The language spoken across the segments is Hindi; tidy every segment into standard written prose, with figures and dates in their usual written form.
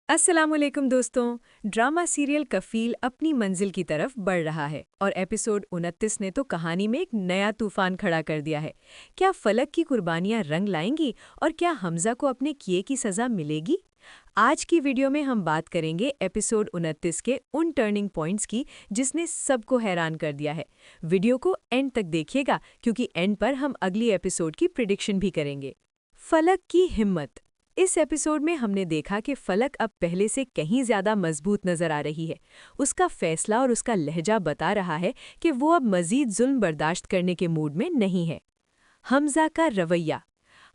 अस्सलामुअलैकुम दोस्तों। ड्रामा सीरियल कफील अपनी मंजिल की तरफ बढ़ रहा है और एपिसोड 29 ने तो कहानी में एक नया तूफान खड़ा कर दिया है। क्या फलक की कुर्बानियां रंग लाएंगी और क्या हमजा को अपने किए की सज़ा मिलेगी? आज की वीडियो में हम बात करेंगे एपिसोड 29 के उन टर्निंग पॉइंट्स की जिसने सबको हैरान कर दिया है। वीडियो को एंड तक देखिएगा क्योंकि एंड पर हम अगली एपिसोड की प्रिडिक्शन भी करेंगे। फलक की हिम्मत। इस एपिसोड में हमने देखा कि फलक अब पहले से कहीं ज्यादा मजबूत नजर आ रही है। उसका फैसला और उसका लहजा बता रहा है कि वो अब मजीद जुल्म बर्दाश्त करने के मूड में नहीं है। हमजा का रवैया।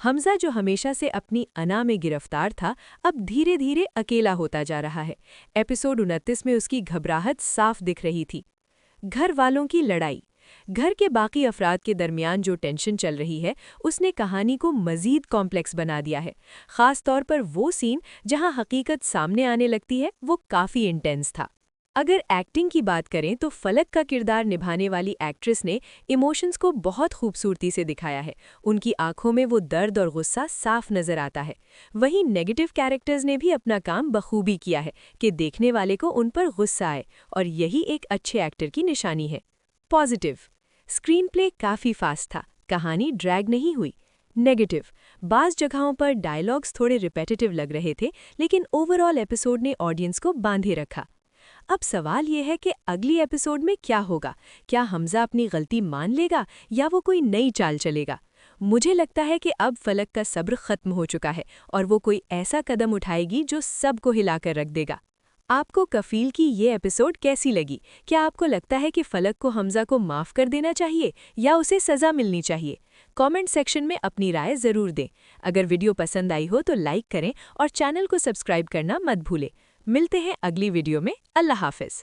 हमजा जो हमेशा से अपनी अना में गिरफ्तार था, अब धीरे धीरे अकेला होता जा रहा है। एपिसोड 29 में उसकी घबराहट साफ दिख रही थी। घर वालों की लड़ाई। घर के बाकी अफराद के दरमियान जो टेंशन चल रही है, उसने कहानी को मजीद कॉम्प्लेक्स बना दिया है। ख़ास तौर पर वो सीन जहां हकीकत सामने आने लगती है, वो काफ़ी इंटेंस था। अगर एक्टिंग की बात करें तो फलक का किरदार निभाने वाली एक्ट्रेस ने इमोशंस को बहुत खूबसूरती से दिखाया है। उनकी आंखों में वो दर्द और गुस्सा साफ नजर आता है। वहीं नेगेटिव कैरेक्टर्स ने भी अपना काम बखूबी किया है कि देखने वाले को उन पर गुस्सा आए, और यही एक अच्छे एक्टर की निशानी है। पॉजिटिव। स्क्रीन प्ले काफ़ी फास्ट था, कहानी ड्रैग नहीं हुई। नेगेटिव। बाज़ जगहों पर डायलॉग्स थोड़े रिपेटिटिव लग रहे थे, लेकिन ओवरऑल एपिसोड ने ऑडियंस को बांधे रखा। अब सवाल ये है कि अगली एपिसोड में क्या होगा। क्या हमजा अपनी गलती मान लेगा या वो कोई नई चाल चलेगा? मुझे लगता है कि अब फलक का सब्र खत्म हो चुका है और वो कोई ऐसा कदम उठाएगी जो सबको हिलाकर रख देगा। आपको कफील की ये एपिसोड कैसी लगी? क्या आपको लगता है कि फलक को हमजा को माफ़ कर देना चाहिए या उसे सज़ा मिलनी चाहिए? कमेंट सेक्शन में अपनी राय ज़रूर दें। अगर वीडियो पसंद आई हो तो लाइक करें और चैनल को सब्सक्राइब करना मत भूलें। मिलते हैं अगली वीडियो में। अल्लाह हाफ़िज़।